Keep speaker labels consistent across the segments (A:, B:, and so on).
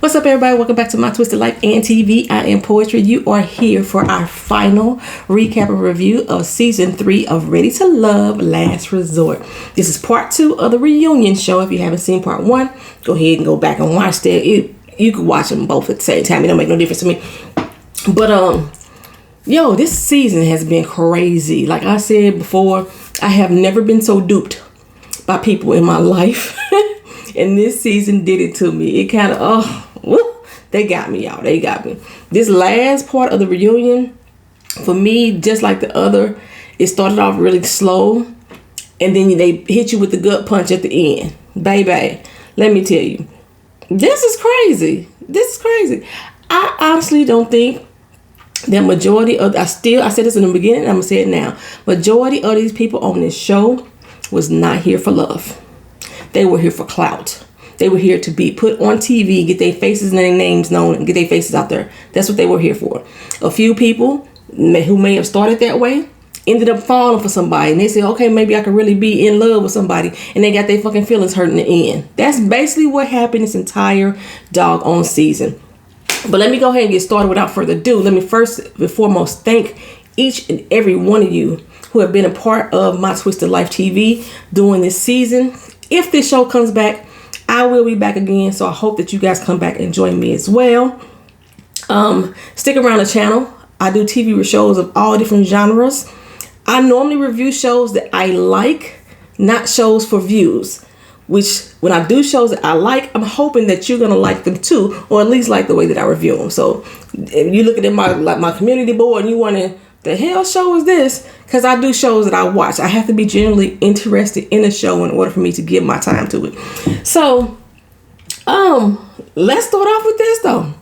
A: What's up, everybody? Welcome back to My Twisted Lyf TV. I am Poetry. You are here for our final recap and review of Season 3 of Ready to Love Last Resort. This is part 2 of the reunion show. If you haven't seen part 1, go ahead and go back and watch that. You can watch them both at the same time. It don't make no difference to me. But, yo, this season has been crazy. Like I said before, I have never been so duped by people in my life. And this season did it to me. It kind of, they got me, y'all. They got me. This last part of the reunion, for me, just like the other, it started off really slow. And then they hit you with the gut punch at the end. Baby, let me tell you. This is crazy. This is crazy. I honestly don't think the majority of, I said this in the beginning, I'm going to say it now. Majority of these people on this show was not here for love. They were here for clout. They were here to be put on TV, get their faces and their names known, and get their faces out there. That's what they were here for. A few people who may have started that way ended up falling for somebody. And they said, okay, maybe I could really be in love with somebody. And they got their fucking feelings hurt in the end. That's basically what happened this entire doggone season. But let me go ahead and get started without further ado. Let me first and foremost thank each and every one of you who have been a part of My Twisted Lyf TV during this season. If this show comes back, I will be back again. So I hope that you guys come back and join me as well. Stick around the channel. I do TV shows of all different genres. I normally review shows that I like, not shows for views. Which, when I do shows that I like, I'm hoping that you're going to like them too. Or at least like the way that I review them. So if you look at my community board and you wonder, the hell show is this? Because I do shows that I watch. I have to be genuinely interested in a show in order for me to give my time to it. So, let's start off with this though.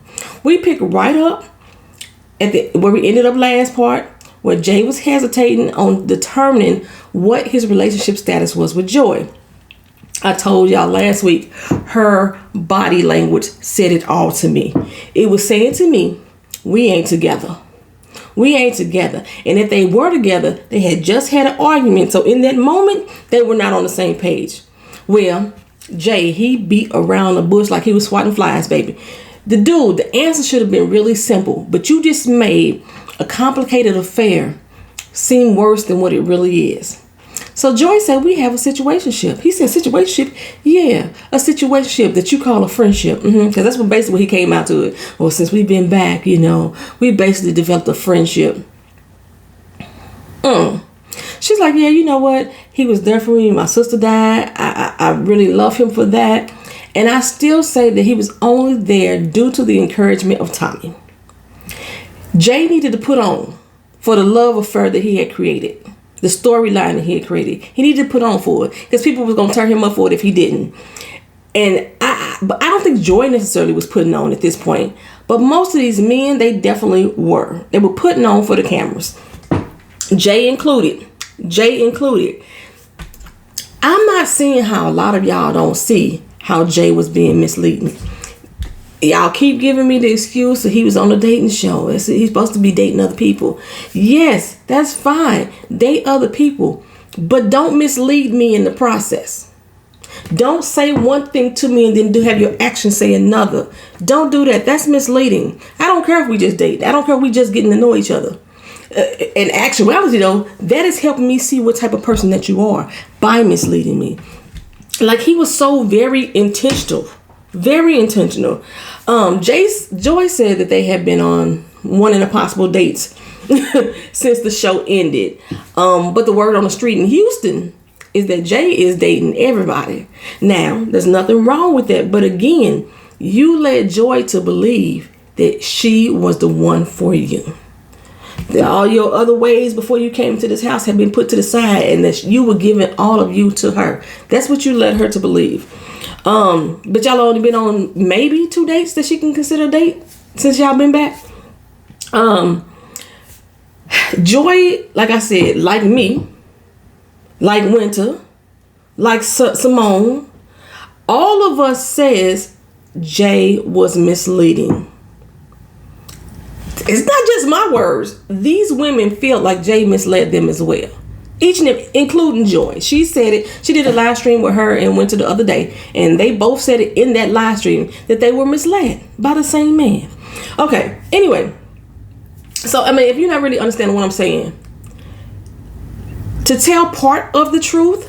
A: We pick right up at where we ended up last part, where Jay was hesitating on determining what his relationship status was with Joy. I told y'all last week, her body language said it all to me. It was saying to me, we ain't together. We ain't together. And if they were together, they had just had an argument. So in that moment, they were not on the same page. Well, Jay, he beat around the bush like he was swatting flies, baby. The answer should have been really simple. But you just made a complicated affair seem worse than what it really is. So Joy said, we have a situationship. He said, situationship? Yeah, a situationship that you call a friendship. Because that's what basically he came out to it. Well, since we've been back, we basically developed a friendship. She's like, yeah, you know what? He was there for me. My sister died. I really love him for that. And I still say that he was only there due to the encouragement of Tommy. Jay needed to put on for the love affair that he had created. The storyline that he had created. He needed to put on for it. Because people was going to turn him up for it if he didn't. But I don't think Joy necessarily was putting on at this point. But most of these men, they definitely were. They were putting on for the cameras. Jay included. I'm not seeing how a lot of y'all don't see how Jay was being misleading. Y'all keep giving me the excuse that he was on a dating show. He's supposed to be dating other people. Yes, that's fine. Date other people. But don't mislead me in the process. Don't say one thing to me and then have your actions say another. Don't do that. That's misleading. I don't care if we just date. I don't care if we just getting to know each other. In actuality, though, that is helping me see what type of person that you are by misleading me. Like, he was so very intentional. Very intentional. Joy said that they had been on one and a possible dates since the show ended. But the word on the street in Houston is that Jay is dating everybody. Now, there's nothing wrong with that. But again, you led Joy to believe that she was the one for you. That all your other ways before you came to this house had been put to the side and that you were giving all of you to her. That's what you led her to believe. But y'all only been on maybe 2 dates that she can consider a date since y'all been back. Joy, like I said, like me, like Winter, like Simone, all of us says Jay was misleading. It's not just my words. These women feel like Jay misled them as well. Each of them, including Joy. She said it. She did a live stream with her and went to the other day. And they both said it in that live stream that they were misled by the same man. Okay. Anyway. So, I mean, if you're not really understanding what I'm saying, to tell part of the truth,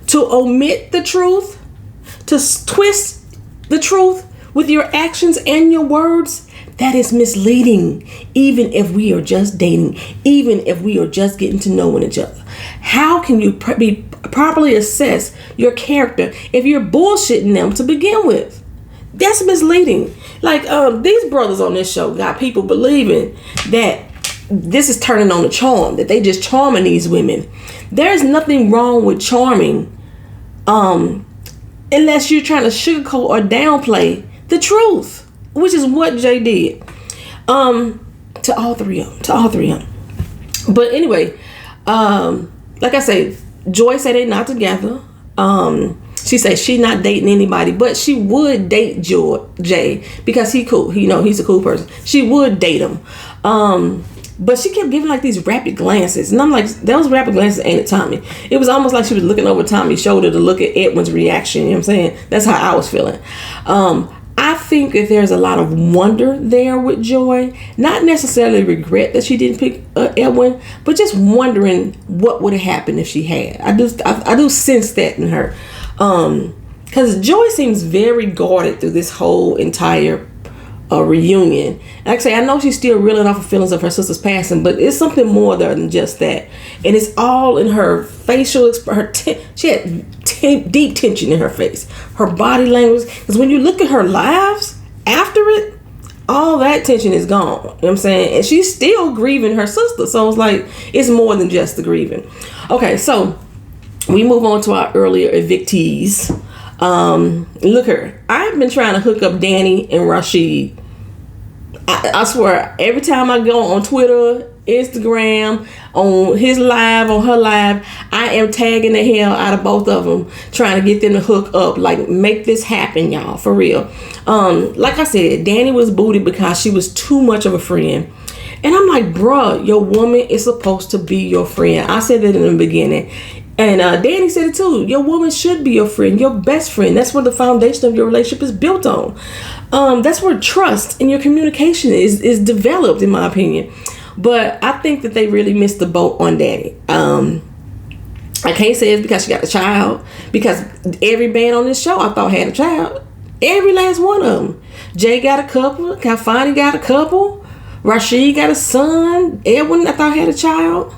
A: to omit the truth, to twist the truth with your actions and your words, that is misleading, even if we are just dating, even if we are just getting to know each other. How can you properly assess your character if you're bullshitting them to begin with? That's misleading. Like, these brothers on this show got people believing that this is turning on the charm, that they just charming these women. There's nothing wrong with charming, unless you're trying to sugarcoat or downplay the truth, which is what Jay did. To all three of them. But anyway, like I say, Joy said they're not together. She said she's not dating anybody, but she would date Jay because he's cool. He's a cool person. She would date him. But she kept giving like these rapid glances. And I'm like, those rapid glances ain't at Tommy. It was almost like she was looking over Tommy's shoulder to look at Edwin's reaction. You know what I'm saying? That's how I was feeling. I think that there's a lot of wonder there with Joy. Not necessarily regret that she didn't pick Edwin, but just wondering what would have happened if she had. I do sense that in her. Because Joy seems very guarded through this whole entire reunion. Like I say, I know she's still reeling off the feelings of her sister's passing, but it's something more than just that. And it's all in her facial she had deep tension in her face, her body language. Because when you look at her lives after it, all that tension is gone. You know what I'm saying? And she's still grieving her sister. So it's like, it's more than just the grieving. Okay, so we move on to our earlier evictees. Look here, I've been trying to hook up Danny and Rashid. I swear, every time I go on Twitter, Instagram, on his live, on her live, I am tagging the hell out of both of them, trying to get them to hook up. Like, make this happen, y'all, for real. Like I said, Danny was booted because she was too much of a friend. And I'm like, bruh, your woman is supposed to be your friend. I said that in the beginning. And Danny said it too. Your woman should be your friend, your best friend. That's where the foundation of your relationship is built on. That's where trust and your communication is developed, in my opinion. But I think that they really missed the boat on Danny. I can't say it's because she got a child, because every man on this show I thought had a child. Every last one of them. Jay got a couple. Kafani got a couple. Rashid got a son. Edwin I thought had a child.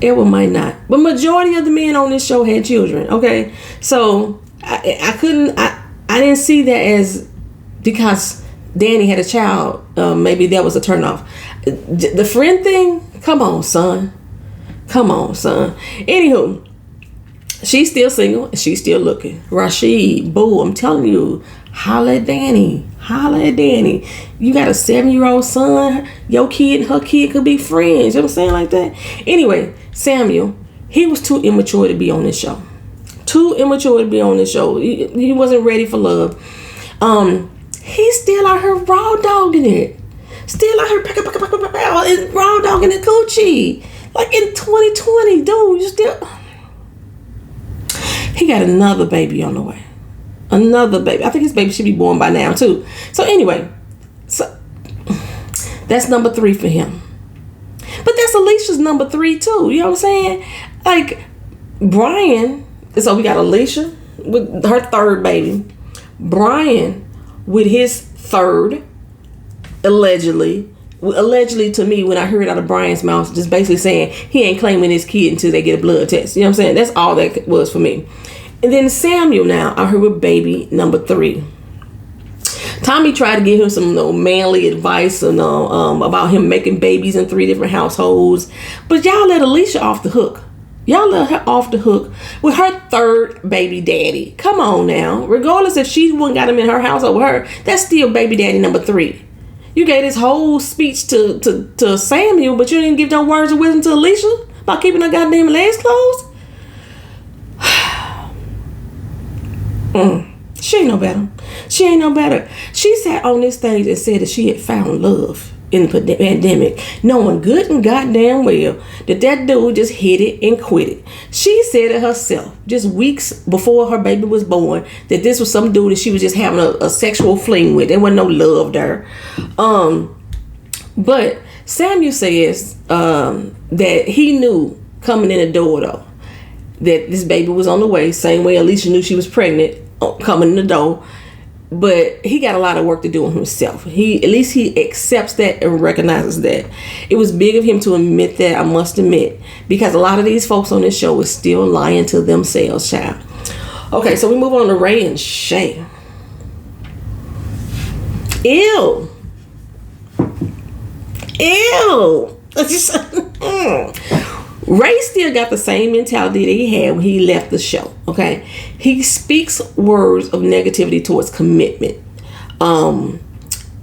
A: Edwin might not, but majority of the men on this show had children. Okay, so I didn't see that as because Danny had a child. Maybe that was a turnoff. The friend thing, come on, son. Anywho, she's still single and she's still looking. Rashid, boo, I'm telling you, holla at Danny. You got a 7-year-old son. Your kid and her kid could be friends. You know what I'm saying? Like that. Anyway, Samuel, he was too immature to be on this show. He wasn't ready for love. He's still out here raw dogging it. Still out here raw dogging the coochie. Like in 2020, dude, you still... He got another baby on the way. Another baby. I think his baby should be born by now too. So anyway, that's number 3 for him. But that's Alicia's number 3 too. You know what I'm saying? Like Brian. So we got Alicia with her 3rd baby. Brian with his 3rd, allegedly to me, when I heard out of Brian's mouth, just basically saying he ain't claiming his kid until they get a blood test. You know what I'm saying? That's all that was for me. And then Samuel now, I heard with baby number 3. Tommy tried to give him some manly advice and about him making babies in 3 different households. But y'all let Alicia off the hook. Y'all let her off the hook with her 3rd baby daddy. Come on now. Regardless if she wouldn't got him in her house over her, that's still baby daddy number 3. You gave this whole speech to Samuel, but you didn't give no words of wisdom to Alicia about keeping her goddamn legs closed? She ain't no better. She sat on this stage and said that she had found love in the pandemic, knowing good and goddamn well that dude just hit it and quit it. She said it herself just weeks before her baby was born that this was some dude that she was just having a sexual fling with. There wasn't no love there. But Samuel says that he knew coming in the door though that this baby was on the way, same way Alicia knew she was pregnant coming in the door. But he got a lot of work to do on himself. At least he accepts that and recognizes that. It was big of him to admit that, I must admit, because a lot of these folks on this show is still lying to themselves, child. Okay, so we move on to Ray and Shay. Ew. Ray still got the same mentality that he had when he left the show. Okay, he speaks words of negativity towards commitment.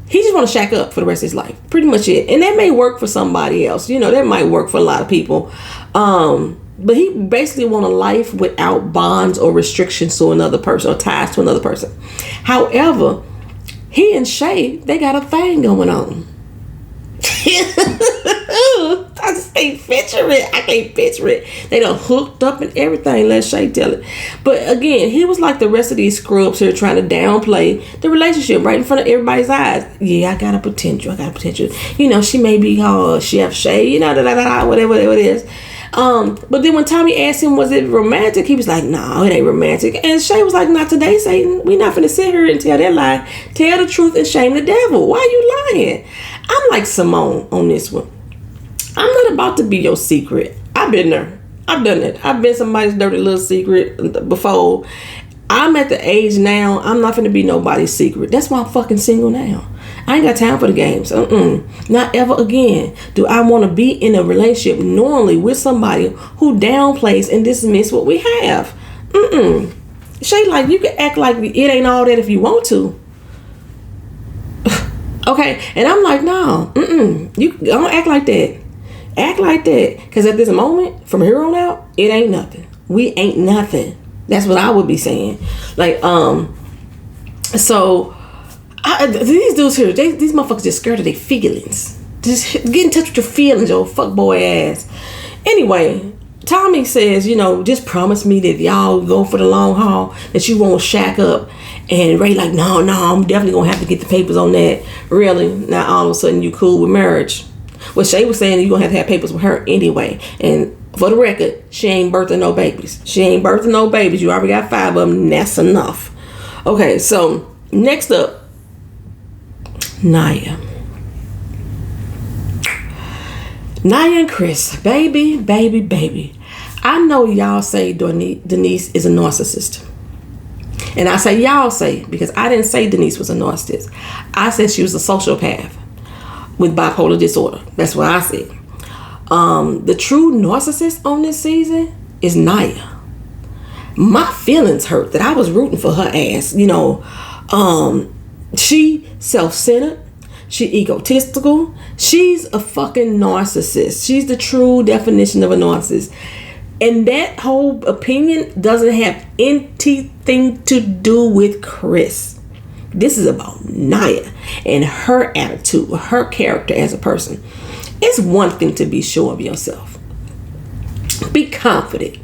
A: He just want to shack up for the rest of his life, pretty much it. And that may work for somebody else, that might work for a lot of people. But he basically want a life without bonds or restrictions to another person or ties to another person. However, he and Shay, they got a thing going on. I just can't picture it. I can't picture it. They done hooked up and everything. Let Shay tell it. But again, he was like the rest of these scrubs here trying to downplay the relationship right in front of everybody's eyes. Yeah, I got a potential. She may be called Chef Shay, whatever it is. But then when Tommy asked him, was it romantic? He was like, no, it ain't romantic. And Shay was like, not today, Satan. We not finna sit here and tell that lie. Tell the truth and shame the devil. Why you lying? I'm like Simone on this one. I'm not about to be your secret. I've been there. I've done it. I've been somebody's dirty little secret before. I'm at the age now, I'm not finna be nobody's secret. That's why I'm fucking single now. I ain't got time for the games. Not ever again do I want to be in a relationship knowingly with somebody who downplays and dismisses what we have. Shay, like, you can act like it ain't all that if you want to. Okay, and I'm like, no, you don't act like that. Act like that, because at this moment, from here on out, it ain't nothing. We ain't nothing. That's what I would be saying. Like, so these dudes here, these motherfuckers just scared of their feelings. Just get in touch with your feelings, your fuckboy ass. Anyway, Tommy says, just promise me that y'all go for the long haul, that you won't shack up. And Ray like, no, I'm definitely gonna have to get the papers on that. Really? Now all of a sudden you cool with marriage. Well, Shay was saying you're gonna have to have papers with her anyway. And for the record, she ain't birthing no babies. You already got 5 of them, and that's enough. Okay, so next up, Nia and Chris. Baby. I know y'all say Denise is a narcissist. And I say y'all say, because I didn't say Denise was a narcissist. I said she was a sociopath with bipolar disorder. That's what I said. The true narcissist on this season is Nia. My feelings hurt that I was rooting for her ass. She self-centered. She egotistical. She's a fucking narcissist. She's the true definition of a narcissist. And that whole opinion doesn't have anything to do with Chris. This is about Nia and her attitude, her character as a person. It's one thing to be sure of yourself. Be confident.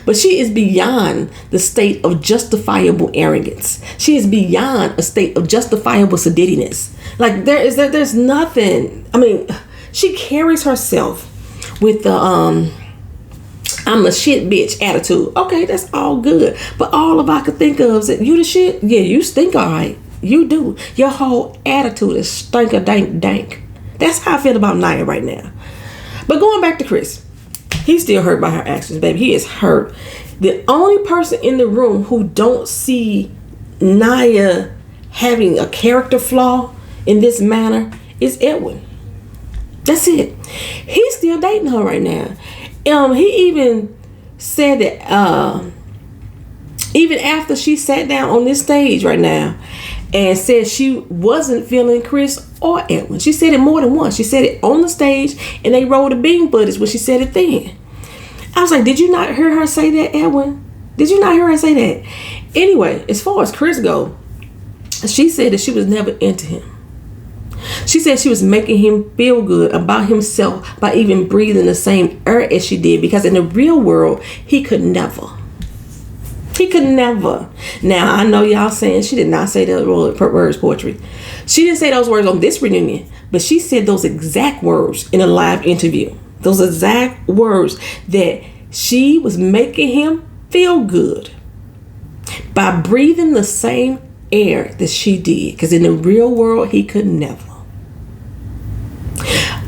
A: But she is beyond the state of justifiable arrogance. She is beyond a state of justifiable sedittiness. Like there's nothing. I mean, she carries herself with the I'm a shit bitch attitude. Okay, that's all good. But all of I could think of is that you the shit. Yeah, you stink all right. You do. Your whole attitude is stinker dank. That's how I feel about Nia right now. But going back to Chris, he's still hurt by her actions, baby. He is hurt. The only person in the room who don't see Nia having a character flaw in this manner is Edwin. That's it. He's still dating her right now. He even said that even after she sat down on this stage right now and said she wasn't feeling Chris or Edwin. She said it more than once. She said it on the stage and they rolled the bean buddies when she said it then. I was like, did you not hear her say that, Edwin? Did you not hear her say that? Anyway, as far as Chris go, she said that she was never into him. She She said she was making him feel good about himself by even breathing the same air as she did, because in the real world, he could never. He could never. Now, I know y'all saying she did not say those words, poetry. She didn't say those words on this reunion, but she said those exact words in a live interview. Those exact words, that she was making him feel good by breathing the same air that she did, because in the real world, he could never.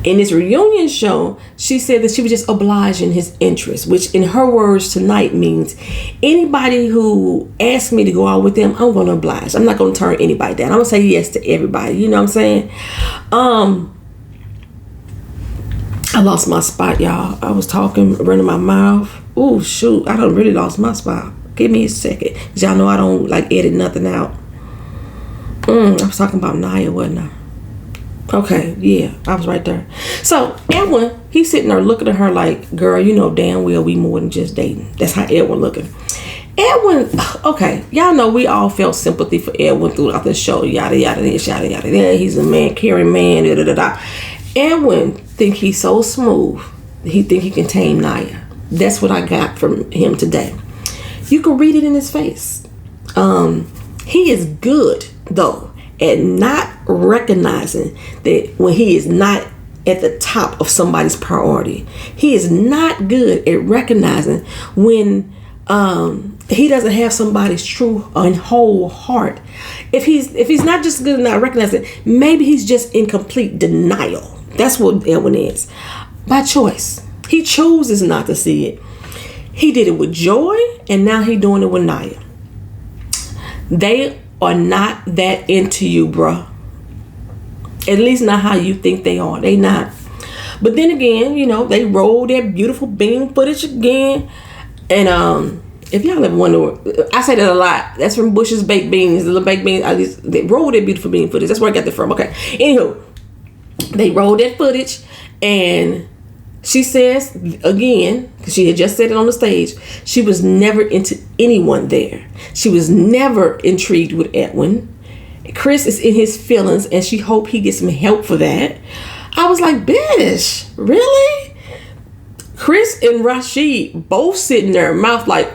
A: In this reunion show, she said that she was just obliging his interest, which in her words tonight means anybody who asks me to go out with them, I'm going to oblige. I'm not going to turn anybody down. I'm going to say yes to everybody. You know what I'm saying? I lost my spot, y'all. I was talking, running my mouth. Oh, shoot. I done really lost my spot. Give me a second. Because y'all know I don't like edit nothing out. I was talking about Naya, wasn't I? Okay, yeah, I was right there. So Edwin, he's sitting there looking at her like, girl, you know damn well we more than just dating. That's how Edwin looking. Edwin, okay, y'all know we all felt sympathy for Edwin throughout the show. Yada yada this, yada yada that. He's a man, caring man. Da, da, da, da. Edwin think he's so smooth. He think he can tame Naya. That's what I got from him today. You can read it in his face. He is good though at not recognizing that when he is not at the top of somebody's priority. He is not good at recognizing when he doesn't have somebody's true and whole heart. If he's not just good at not recognizing, maybe he's just in complete denial. That's what Edwin is. By choice. He chooses not to see it. He did it with Joy, and now he's doing it with Naya. They are not that into you, bruh. At least not how you think they are. They not. But then again, you know, they roll that beautiful bean footage again. And if y'all ever wonder, I say that a lot. That's from Bush's Baked Beans. The little baked beans, they roll that beautiful bean footage. That's where I got that from. Okay. Anywho, they rolled that footage, and she says again, because she had just said it on the stage, she was never into anyone there. She was never intrigued with Edwin. Chris is in his feelings, and she hoped he gets some help for that. I was like, bitch, really? Chris and Rashid both sitting there, mouth like,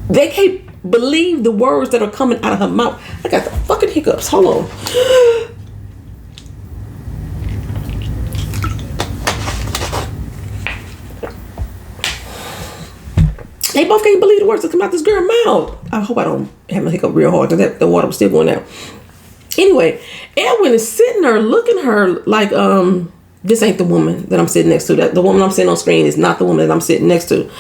A: they can't believe the words that are coming out of her mouth. I got the fucking hiccups. Hold on. They both can't believe the words that come out this girl's mouth. I hope I don't have a hiccup real hard, because the water was still going out. Anyway, Edwin is sitting there looking at her like, this ain't the woman that I'm sitting next to. The woman I'm sitting on screen is not the woman that I'm sitting next to.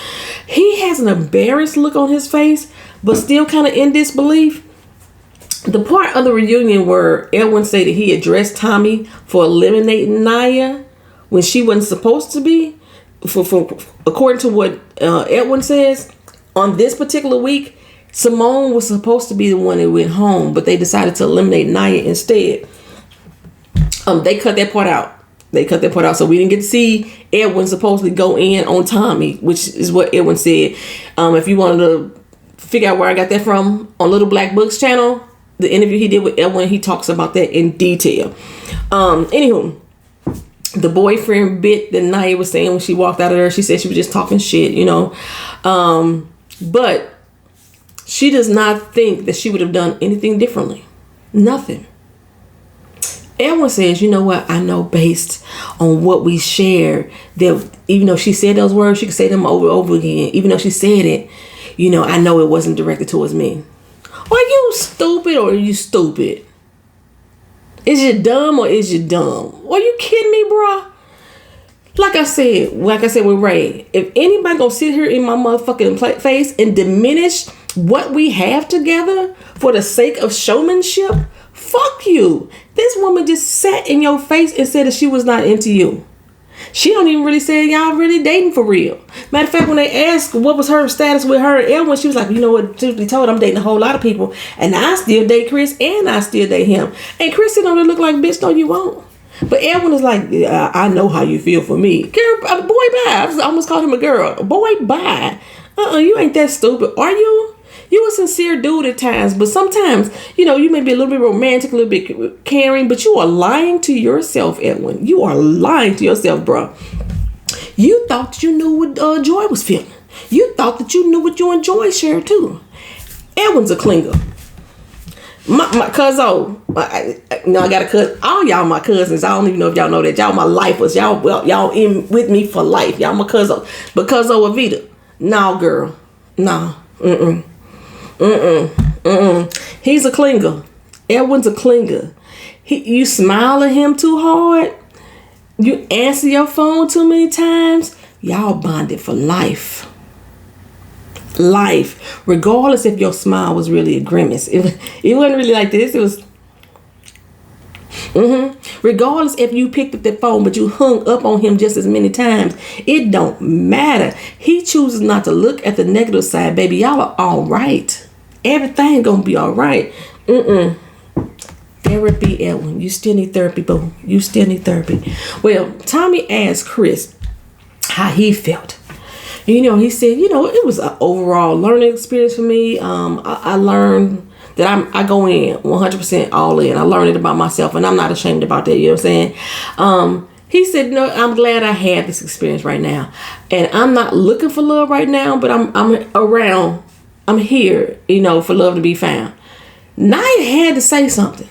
A: He has an embarrassed look on his face, but still kind of in disbelief. The part of the reunion where Edwin said that he addressed Tommy for eliminating Naya when she wasn't supposed to be, according to what Edwin says, on this particular week, Simone was supposed to be the one that went home, but they decided to eliminate Naya instead. They cut that part out. So we didn't get to see Edwin supposedly go in on Tommy, which is what Edwin said. If you wanted to figure out where I got that from, on Little Black Book's channel, the interview he did with Edwin, he talks about that in detail. Anywho, the boyfriend bit that Naya was saying when she walked out of there, she said she was just talking shit, you know. But she does not think that she would have done anything differently. Nothing. Edwin says, you know what? I know based on what we shared that even though she said those words, she could say them over and over again. Even though she said it, you know, I know it wasn't directed towards me. Are you stupid or are you stupid? Is you dumb or is you dumb? Are you kidding me, bro? Like I said with Ray, if anybody gonna sit here in my motherfucking face and diminish what we have together for the sake of showmanship, fuck you. This woman just sat in your face and said that she was not into you. She don't even really say y'all really dating for real. Matter of fact, when they asked what was her status with her and Edwin, she was like, you know what, truth be told, I'm dating a whole lot of people, and I still date Chris and I still date him. And Chris don't really look like, bitch, no you won't. But Edwin is like, yeah, I know how you feel for me. Girl, boy, bye. I almost called him a girl. Boy, bye. You ain't that stupid, are you? You a sincere dude at times, but sometimes, you know, you may be a little bit romantic, a little bit caring, but you are lying to yourself, Edwin. You are lying to yourself, bro. You thought that you knew what Joy was feeling. You thought that you knew what you and Joy shared too. Edwin's a clinger. My cousin, I got a cousin. All y'all my cousins. I don't even know if y'all know that. Y'all my lifers. Y'all in with me for life. Y'all my cousin. But cousin Avita, no girl, no. He's a clinger. Edwin's a clinger. You smile at him too hard. You answer your phone too many times. Y'all bonded for life. Life, regardless if your smile was really a grimace. It wasn't really like this. It was regardless if you picked up the phone but you hung up on him just as many times. It don't matter. He chooses not to look at the negative side, baby. Y'all are all right. Everything gonna be all right. Therapy, Edwin. You still need therapy, boo. You still need therapy. Well, Tommy asked Chris how he felt. You know, he said, you know, it was an overall learning experience for me. I learned that I go in 100% all in. I learned it about myself, and I'm not ashamed about that. You know what I'm saying? He said, no, I'm glad I had this experience right now. And I'm not looking for love right now, but I'm here, you know, for love to be found. Nia had to say something.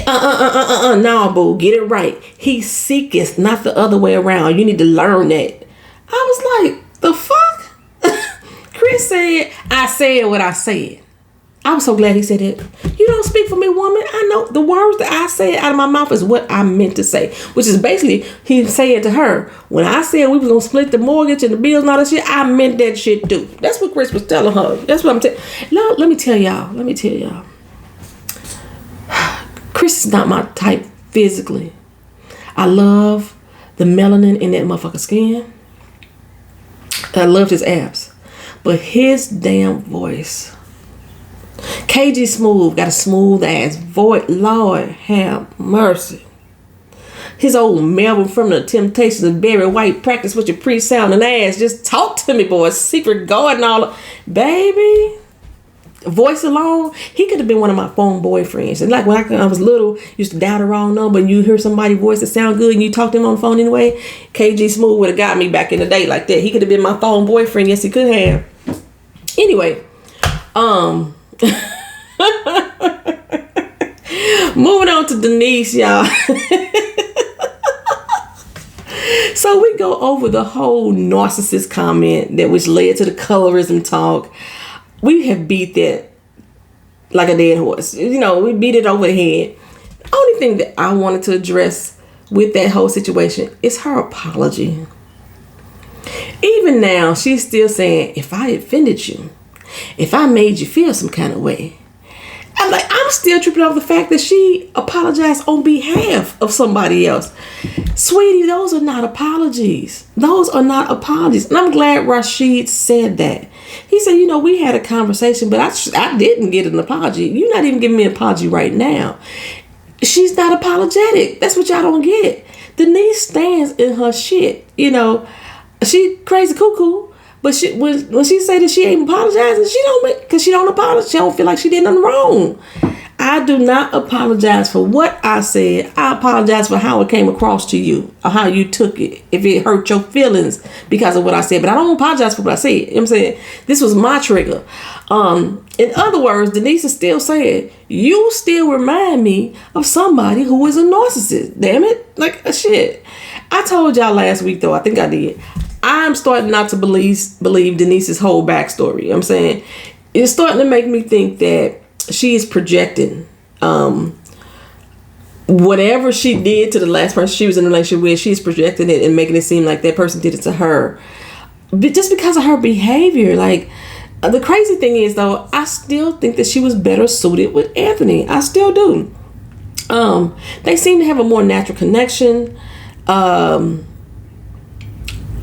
A: No, boo, get it right. He seeketh, not the other way around. You need to learn that. I was like, the fuck? Chris said, I said what I said. I was so glad he said it. You don't speak for me, woman. I know the words that I said out of my mouth is what I meant to say. Which is basically, he said to her, when I said we was going to split the mortgage and the bills and all that shit, I meant that shit too. That's what Chris was telling her. That's what I'm telling. Let me tell y'all. Chris is not my type physically. I love the melanin in that motherfucker's skin. I loved his abs. But his damn voice. KG Smooth got a smooth ass voice. Lord have mercy. His old Melvin from the Temptations of Barry White, practice with your pre-sounding ass. Just talk to me, boy. Secret God and all. Baby. Voice alone, he could have been one of my phone boyfriends. And like when I was little, used to dial the wrong number and you hear somebody's voice that sound good and you talk to him on the phone anyway. KG Smooth would have got me back in the day like that. He could have been my phone boyfriend. Yes, he could have. Anyway, moving on to Denise, y'all. So we go over the whole narcissist comment that which led to the colorism talk. We have beat that like a dead horse. You know, we beat it over the head. The only thing that I wanted to address with that whole situation is her apology. Even now, she's still saying, if I offended you, if I made you feel some kind of way. I'm still tripping over the fact that she apologized on behalf of somebody else. Sweetie, those are not apologies. Those are not apologies. And I'm glad Rashid said that. He said, you know, we had a conversation, but I didn't get an apology. You're not even giving me an apology right now. She's not apologetic. That's what y'all don't get. Denise stands in her shit. You know, she crazy cuckoo. But when she say that she ain't apologizing, she don't, because she don't apologize. She don't feel like she did nothing wrong. I do not apologize for what I said. I apologize for how it came across to you or how you took it. If it hurt your feelings because of what I said. But I don't apologize for what I said. You know what I'm saying? This was my trigger. In other words, Denise is still saying, you still remind me of somebody who is a narcissist. Damn it. Like, shit. I told y'all last week, though. I think I did. I'm starting not to believe Denise's whole backstory. You know what I'm saying? It's starting to make me think that she is projecting whatever she did to the last person she was in a relationship with. She's projecting it and making it seem like that person did it to her. But just because of her behavior. Like, the crazy thing is, though, I still think that she was better suited with Anthony. I still do. They seem to have a more natural connection.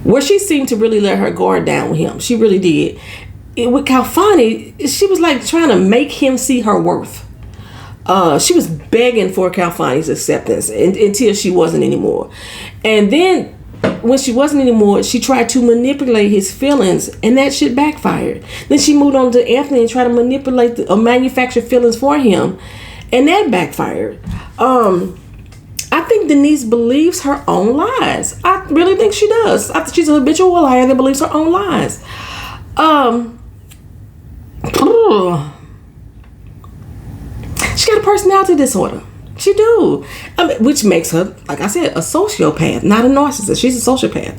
A: Where she seemed to really let her guard down with him. She really did. With Calfani, she was like trying to make him see her worth. She was begging for Calfani's acceptance until she wasn't anymore. And then But when she wasn't anymore, she tried to manipulate his feelings, and that shit backfired. Then she moved on to Anthony and tried to manipulate or manufacture feelings for him, and that backfired. I think Denise believes her own lies. I really think she does. I think she's a habitual liar that believes her own lies. She got a personality disorder. She do. Which makes her, like I said, a sociopath, not a narcissist. She's a sociopath.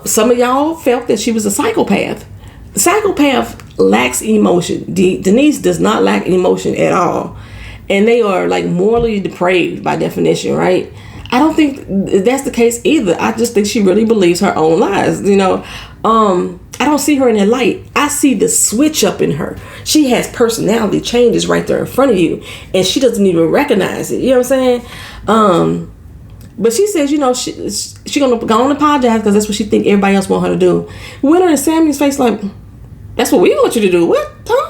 A: Some of y'all felt that she was a psychopath. The psychopath lacks emotion. Denise does not lack emotion at all. And they are like morally depraved by definition, right? I don't think that's the case either. I just think she really believes her own lies. I don't see her in that light. I see the switch up in her. She has personality changes right there in front of you, and she doesn't even recognize it. You know what I'm saying? But she says, she gonna go and apologize because that's what she think everybody else want her to do. Winter and Sammy's face like, that's what we want you to do. What? Huh?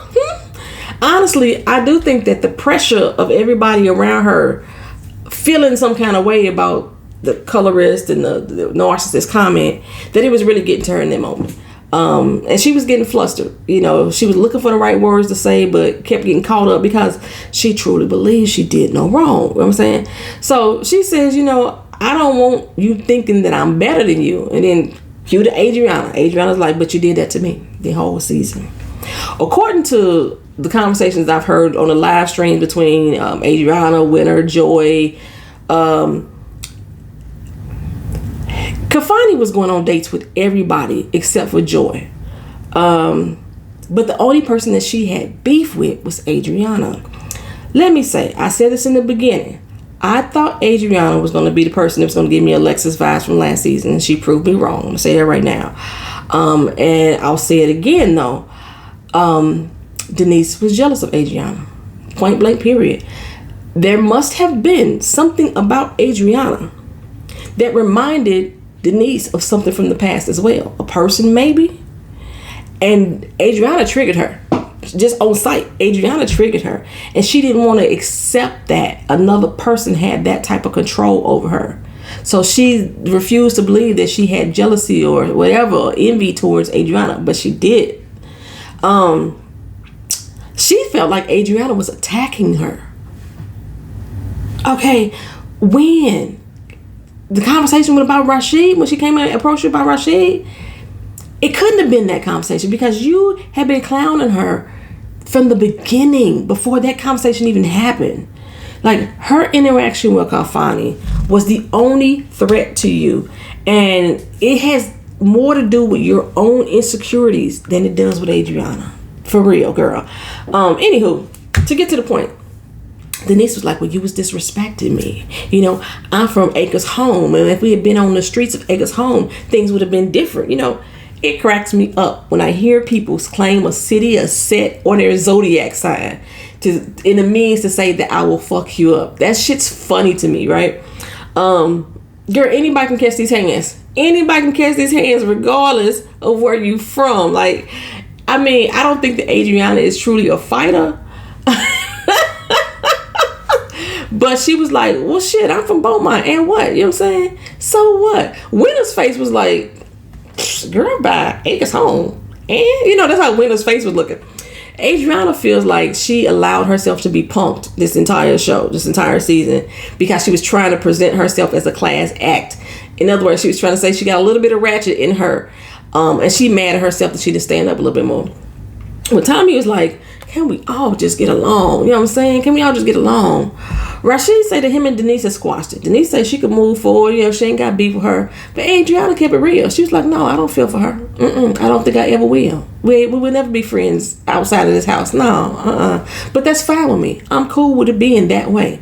A: Honestly, I do think that the pressure of everybody around her feeling some kind of way about the colorist and the narcissist comment, that it was really getting to her in that moment. And she was getting flustered. She was looking for the right words to say, but kept getting caught up because she truly believes she did no wrong. You know what I'm saying? So she says, I don't want you thinking that I'm better than you. And then cue to Adriana. Adriana's like, but you did that to me the whole season. According to the conversations I've heard on the live stream between Adriana, Winter, Joy, Kafani was going on dates with everybody except for Joy. But the only person that she had beef with was Adriana. Let me say, I said this in the beginning. I thought Adriana was going to be the person that was going to give me Alexis vibes from last season, and she proved me wrong. I'm going to say that right now. And I'll say it again, though. Denise was jealous of Adriana. Point blank, period. There must have been something about Adriana that reminded Denise of something from the past as well. A person, maybe. And Adriana triggered her. Just on sight, Adriana triggered her. And she didn't want to accept that another person had that type of control over her. So she refused to believe that she had jealousy or whatever, or envy towards Adriana. But she did. She felt like Adriana was attacking her. Okay, when the conversation went about Rashid, when she came and approached her about Rashid, it couldn't have been that conversation because you had been clowning her from the beginning before that conversation even happened. Like, her interaction with Kafani was the only threat to you, and it has more to do with your own insecurities than it does with Adriana. For real, girl. Anywho, to get to the point, Denise was like, well, you was disrespecting me. I'm from Acres Home, and if we had been on the streets of Acres Home, things would have been different. It cracks me up when I hear people claim a city, a set, or their zodiac sign in a means to say that I will fuck you up. That shit's funny to me, right? Girl, anybody can catch these hands. Anybody can catch these hands regardless of where you from. Like, I don't think that Adriana is truly a fighter. But she was like, well, shit, I'm from Beaumont. And what? You know what I'm saying? So what? Winter's face was like, girl, bye. Acres Home. And, that's how Winter's face was looking. Adriana feels like she allowed herself to be punked this entire show, this entire season, because she was trying to present herself as a class act. In other words, she was trying to say she got a little bit of ratchet in her. And she mad at herself that she didn't stand up a little bit more. When Tommy was like, can we all just get along? You know what I'm saying? Can we all just get along? Rashid said that him and Denise had squashed it. Denise said she could move forward. She ain't got beef with her. But Adriana kept it real. She was like, no, I don't feel for her. I don't think I ever will. We will never be friends outside of this house. No, But that's fine with me. I'm cool with it being that way.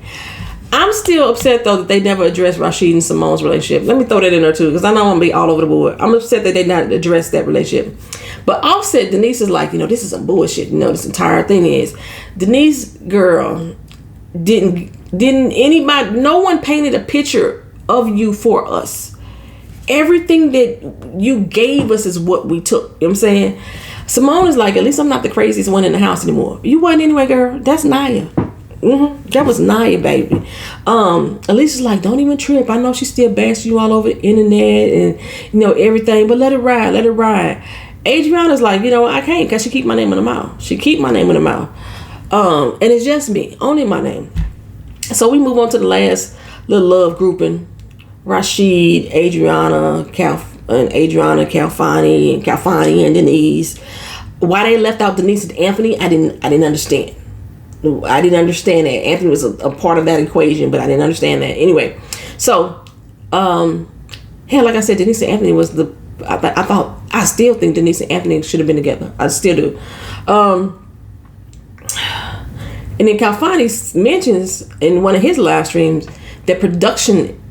A: I'm still upset, though, that they never addressed Rashid and Simone's relationship. Let me throw that in there, too, because I know I'm going to be all over the board. I'm upset that they not addressed that relationship. But offset, Denise is like, this is some bullshit. This entire thing is. Denise, girl, didn't anybody, no one painted a picture of you for us. Everything that you gave us is what we took. You know what I'm saying? Simone is like, at least I'm not the craziest one in the house anymore. You wasn't anyway, girl. That's Naya. That was Nia, baby. Alicia's like, don't even trip. I know she still bashes you all over the internet and everything, but let it ride. Adriana's like, I can't, because she keep my name in the mouth. And it's just me, only my name. So we move on to the last little love grouping. Rashid, Adriana, Calfani, and Denise. Why they left out Denise and Anthony, I didn't understand. I didn't understand that. Anthony was a part of that equation, but I didn't understand that. Anyway, so like I said, Denise and Anthony was I still think Denise and Anthony should have been together. I still do. And then Calfani mentions in one of his live streams that production,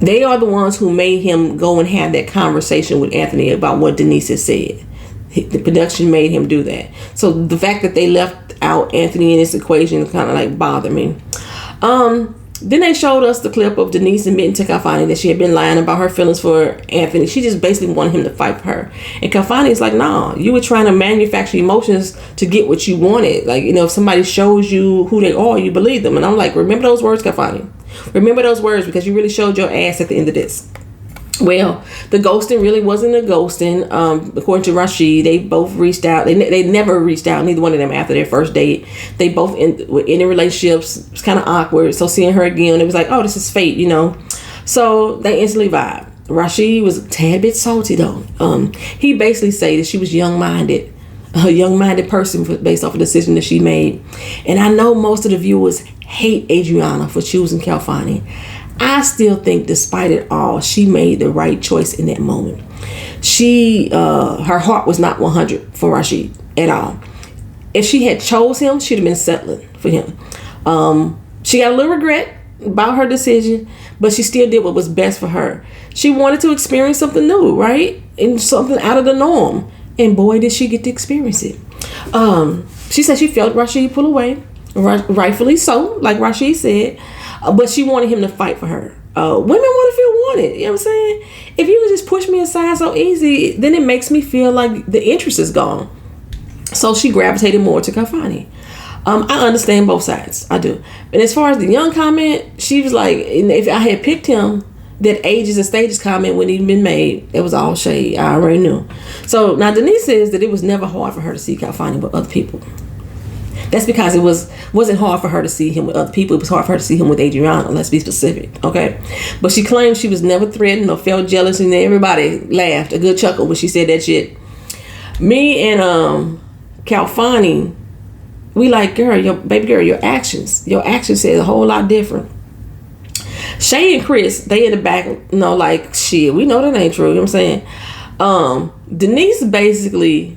A: they are the ones who made him go and have that conversation with Anthony about what Denise had said. The production made him do that. So the fact that they left out Anthony in this equation kind of like bothered me. Then they showed us the clip of Denise admitting to Calfani that she had been lying about her feelings for Anthony. She just basically wanted him to fight for her. And Calfani's like, nah, you were trying to manufacture emotions to get what you wanted. Like, if somebody shows you who they are, you believe them. And I'm like, remember those words, Calfani. Remember those words, because you really showed your ass at the end of this. Well, the ghosting really wasn't a ghosting. According to Rashid, they both reached out. They never reached out, neither one of them, after their first date. They both were in relationships. It was kind of awkward. So seeing her again, it was like, oh, this is fate, So they instantly vibed. Rashid was a tad bit salty, though. He basically said that she was young-minded. A young-minded person based off a decision that she made. And I know most of the viewers hate Adriana for choosing Calfani. I still think, despite it all, she made the right choice in that moment. Her heart was not 100 for Rashid at all. If she had chose him, she'd have been settling for him. She got a little regret about her decision, but she still did what was best for her. She wanted to experience something new, right? And something out of the norm. And boy, did she get to experience it. She said she felt Rashid pull away, rightfully so, like Rashid said. But she wanted him to fight for her. Women want to feel wanted. You know what I'm saying? If you would just push me aside so easy, then it makes me feel like the interest is gone. So she gravitated more to Calfani. I understand both sides. I do. And as far as the young comment, she was like, if I had picked him, that ages and stages comment wouldn't even been made. It was all shade. I already knew. So now Denise says that it was never hard for her to see Calfani with other people. That's because it wasn't hard for her to see him with other people. It was hard for her to see him with Adriana. Let's be specific, okay? But she claimed she was never threatened or felt jealous, and everybody laughed a good chuckle when she said that shit. Me and Calfani, we like, girl, your actions said a whole lot different. Shay and Chris, they in the back, like, shit, we know that ain't true. You know what I'm saying? Denise basically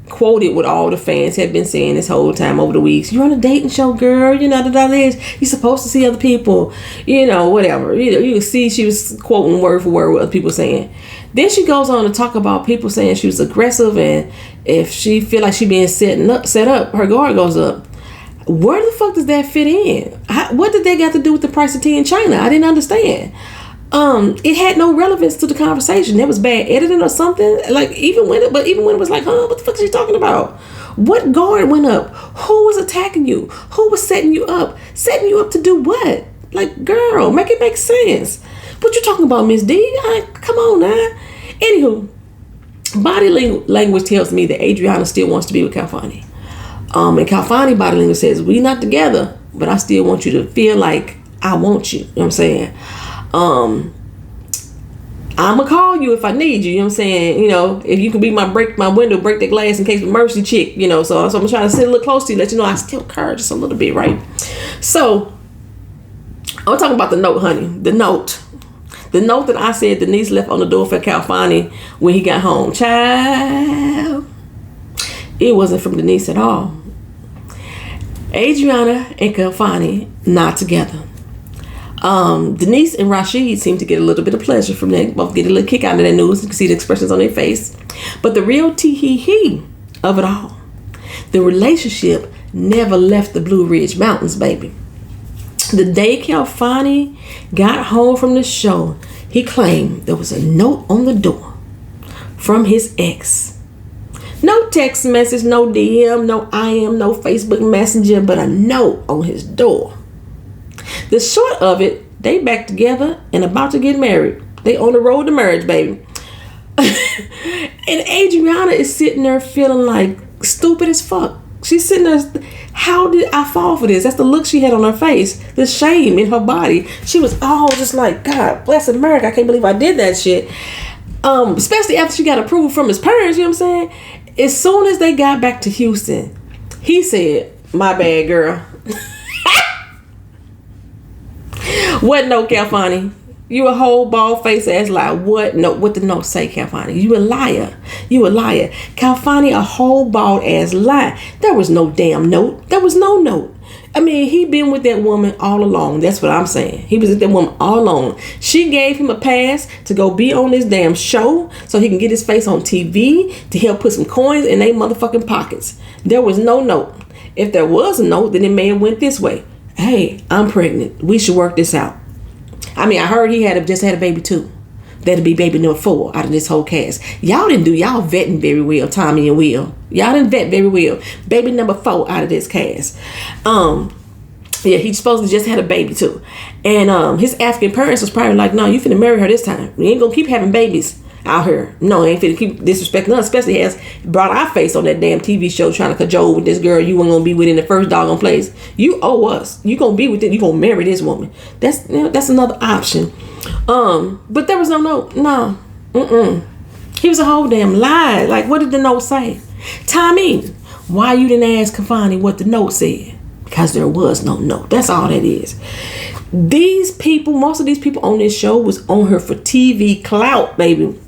A: quoted what all the fans had been saying this whole time over the weeks. You're on a dating show, girl. You're supposed to see other people. Whatever. You can see she was quoting word for word what other people saying. Then she goes on to talk about people saying she was aggressive, and if she feel like she being set up, her guard goes up. Where the fuck does that fit in? What did they got to do with the price of tea in China? I didn't understand. It had no relevance to the conversation. There was bad editing or something. Like even when it was like, what the fuck is she talking about? What guard went up? Who was attacking you? Who was setting you up? Setting you up to do what? Like, girl, make it make sense. What you talking about, Miss D? Come on now. Anywho, body language tells me that Adriana still wants to be with Calfani. And Calfani body language says, we not together, but I still want you to feel like I want you. You know what I'm saying? I'm gonna call you if I need you. You know what I'm saying? If you can be break the glass in case of mercy chick. So I'm trying to sit a little close to you, let you know I still care just a little bit, right? So I'm talking about the note, honey. The note that I said Denise left on the door for Calfani when he got home. Child, it wasn't from Denise at all. Adriana and Calfani not together. Denise and Rashid seem to get a little bit of pleasure from that. Both get a little kick out of that news. You can see the expressions on their face. But the real tee-hee-hee of it all, the relationship never left the Blue Ridge Mountains, baby. The day Calfani got home from the show, he claimed there was a note on the door from his ex No text message, no DM, no IM, no Facebook Messenger, but a note on his door. The short of it, they back together and about to get married. They on the road to marriage, baby. And Adriana is sitting there feeling like stupid as fuck. She's sitting there, how did I fall for this? That's the look she had on her face. The shame in her body. She was all just like, God bless America. I can't believe I did that shit. Especially after she got approval from his parents, you know what I'm saying? As soon as they got back to Houston, he said, my bad, girl. What note, Calfani? You a whole bald face ass lie. What note? What the note say, Calfani? You a liar. You a liar. Calfani, a whole bald ass lie. There was no damn note. There was no note. I mean, he been with that woman all along. That's what I'm saying. He was with that woman all along. She gave him a pass to go be on this damn show so he can get his face on TV to help put some coins in their motherfucking pockets. There was no note. If there was a note, then it may have went this way. Hey, I'm pregnant. We should work this out. I mean, I heard he just had a baby too. That'll be baby number 4 out of this whole cast. Y'all didn't do y'all vetting very well, Tommy and Will. Y'all didn't vet very well. Baby number 4 out of this cast. Yeah, he supposed to just had a baby too. And his African parents was probably like, no, you finna marry her this time. We ain't gonna keep having babies out here. No, ain't finna keep disrespecting us, especially as brought our face on that damn TV show trying to cajole with this girl you weren't gonna be with in the first doggone place. You owe us. You gonna be with it. You gonna marry this woman. That's another option. But there was no note. No. He was a whole damn lie. Like, what did the note say? Tommy, why you didn't ask Kafani what the note said? Because there was no note. That's all that is. These people, most of these people on this show was on her for TV clout, baby.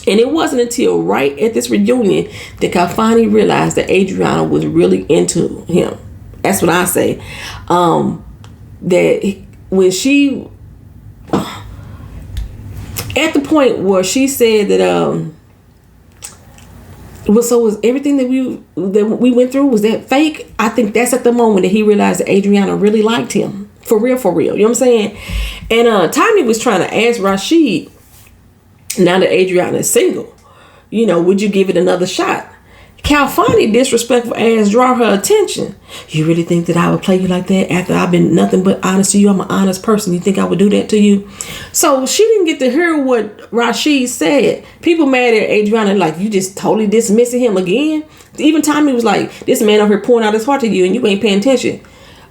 A: And it wasn't until right at this reunion that Kafani realized that Adriana was really into him. That's what I say. That when she, at the point where she said that, was everything that we went through, was that fake? I think that's at the moment that he realized that Adriana really liked him. For real. You know what I'm saying? And Tommy was trying to ask Rashid, now that Adriana is single, you know, would you give it another shot? Calfani, disrespectful ass, draw her attention. You really think that I would play you like that after I've been nothing but honest to you? I'm an honest person. You think I would do that to you? So she didn't get to hear what Rashid said. People mad at Adriana, like, you just totally dismissing him again. Even Tommy was like, this man over here pouring out his heart to you and you ain't paying attention.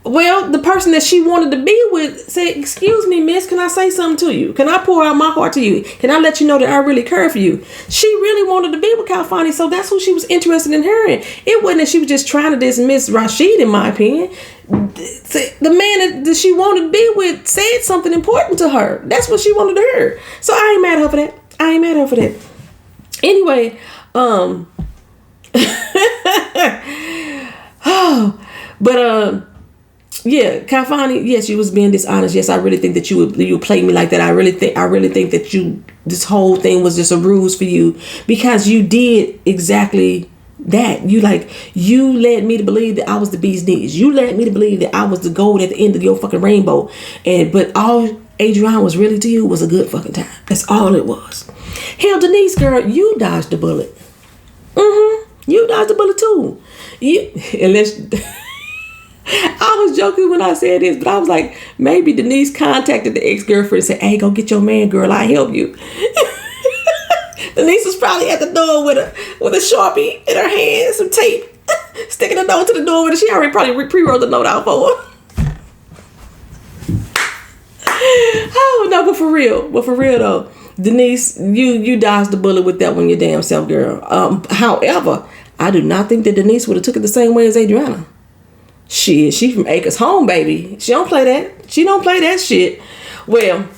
A: Well, the person that she wanted to be with said, excuse me, miss, can I say something to you? Can I pour out my heart to you? Can I let you know that I really care for you? She really wanted to be with Calfani, so that's who she was interested in hearing. It wasn't that she was just trying to dismiss Rashid, in my opinion. The man that she wanted to be with said something important to her. That's what she wanted to hear. So I ain't mad at her for that. Anyway, yeah, Calfani, yes, you was being dishonest. Yes, I really think that you play me like that. I really think that this whole thing was just a ruse for you, because you did exactly that. You led me to believe that I was the bee's knees. You led me to believe that I was the gold at the end of your fucking rainbow. But all Adriana was really to you was a good fucking time. That's all it was. Hell, Denise, girl, you dodged the bullet. You dodged the bullet too. I was joking when I said this, but I was like, maybe Denise contacted the ex-girlfriend and said, hey, go get your man, girl. I'll help you. Denise was probably at the door with a Sharpie in her hand, some tape, sticking a note to the door with her. She already probably pre-wrote the note out for her. Oh, no, but for real though, Denise, you dodged the bullet with that one, your damn self, girl. However, I do not think that Denise would have took it the same way as Adriana. She from Acres Home, baby. She don't play that. She don't play that shit. Well,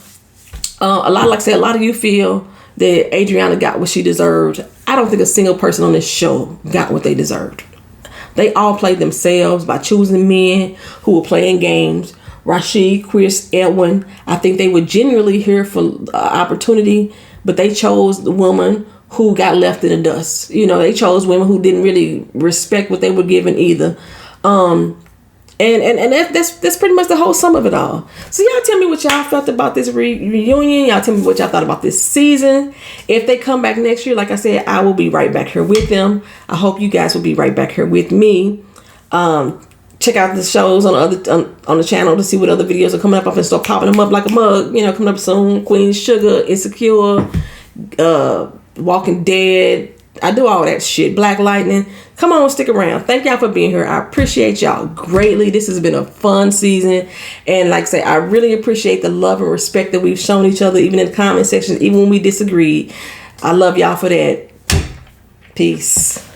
A: a lot of you feel that Adriana got what she deserved. I don't think a single person on this show got what they deserved. They all played themselves by choosing men who were playing games. Rashid, Chris, Edwin, I think they were genuinely here for opportunity, but they chose the woman who got left in the dust. You know, they chose women who didn't really respect what they were given either. And that's pretty much the whole sum of it all. So y'all tell me what y'all felt about this reunion. Y'all tell me what y'all thought about this season. If they come back next year, like I said, I will be right back here with them. I hope you guys will be right back here with me. Check out the shows on the channel to see what other videos are coming up. I'm gonna start popping them up like a mug. You know, coming up soon. Queen Sugar, Insecure, Walking Dead. I do all that shit. Black Lightning. Come on, stick around. Thank y'all for being here. I appreciate y'all greatly. This has been a fun season. And like I say, I really appreciate the love and respect that we've shown each other, even in the comment section, even when we disagreed. I love y'all for that. Peace.